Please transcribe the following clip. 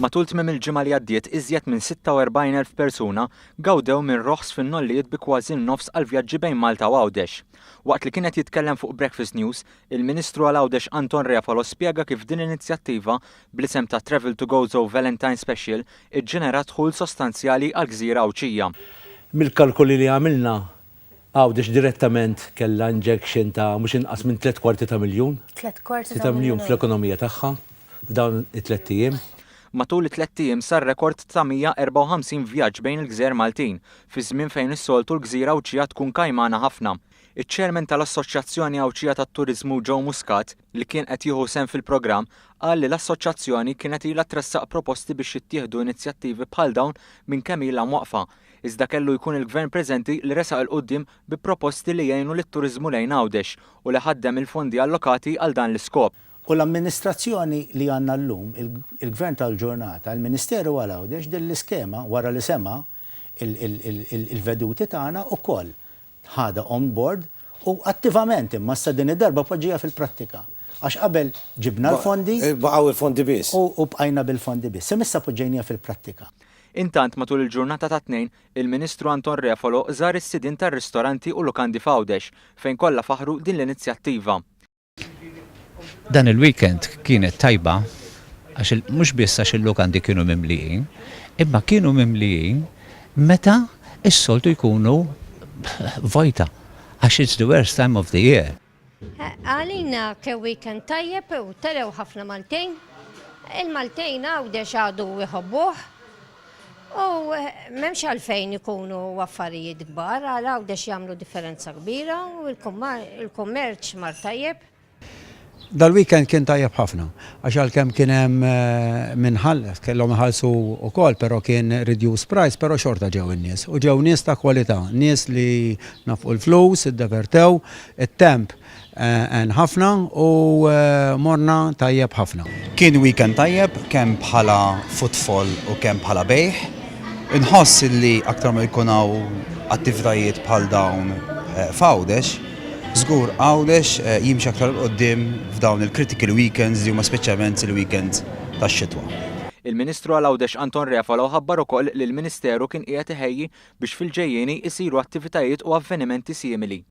Matul tmiem il-ġimgħa li għaddiet iżjed minn 46,000 persuna gawdew minn roħs fin-nollijiet bi kważi nofs għal vjaġġi bejn Malta u Għawdex. Waqt li kienet jitkellem fuq Breakfast News, il-Ministru għal Għawdex Anton Refalo spjega kif din l-inizjattiva bl-isem ta' Travel to Gozo Valentine Special iġġenerat dħul sostanzjali għal Gżira Awċija. Mill-kalkoli li għamilna Għawdex direttament kellha injection ta' mhux inqas minn 3/4 miljun. 3/4 miljun fl-ekonomija tagħha f'dawn it-3 ijiem. Matul it-3 ijiem sar rekord ta' 154 vjaġġ bejn il-Gżer Maltin, fi żmien fejn is-soltu l-Gżira Awċija tkun kajmana ħafna. Iċ-ċermen tal-Assoċjazzjoni Awċija tat-Turiżmu Joe Muscat li kien qed jieħu sehem fil-programm qal li l-assoċjazzjoni kienet ilha tressaq proposti biex jittieħdu inizjattivi bħal dawn minn kemm ilha mwaqfa. Iżda kellu jkun il-Gvern preżenti li resaq il-qudiem bi proposti li jgħinu lit-turiżmu lejn Għawdex u li ħaddem il-fondi allokati għal dan l-iskop. U l-amministrazzjoni li għanna l-lum, il-Gvern tal-ġurnata, il-Ministeru għal Għawdex din l-iskema wara li sema il-veduti tagħna ukoll ħada on board u attivament imma sa din id-darba poġġija fil-prattika. Għax qabel ġibna l-fondi baqgħu il-fondi biss. U bqajna bil-fondi biss. Semissa poġġejnija fil-prattika. Intant matul il-ġurnata ta' tnejn, il-Ministru Anton Refalo żar is-sidin tar-ristoranti u lukandi f'Għawdex fejn kollha faħru din l-inizjattiva. Dan il-weekend kienet tajba għax mhux biss għax il-lukandi kienu mimlijin, imma kienu mimlijin meta is-soltu jkunu vojta għax it's the worst time of the year. Għalina ke weekend tajjeb u terew ħafna Maltejn. Il-Maltejn Għawdex għadu jħobbuh. U memx għalfejn ikunu affarijiet kbar, għal Għawdex jagħmlu differenza kbira u il-kummerċ mar tajjeb. Dal-weekend kien tajjeb ħafna, għax għalkemm kien hemm minħallas, kellhom iħallsu wkoll, però kien reduced price, però xorta ġew in-nies. U ġew nies ta' kwalità, nies li nafqu l-flus, iddevertew, it-temp ħafna u morna tajjeb ħafna. Kien weekend tajjeb kemm bħala footfall u kemm bħala bejħ. Inħoss li aktar ma jkunaw attivitajiet bħal dawn f'Għawdex, żgur Għawdex jimxi aktar qudiem f'dawn il-critical weekends li huma speċjalment il-weekend tax-xitwa. Il-Ministru għal Għawdex Anton Refalo ħabbar ukoll li l-Ministeru kien qiegħed iħejji biex fil-ġejjieni jsiru attivitajiet u avvenimenti simili.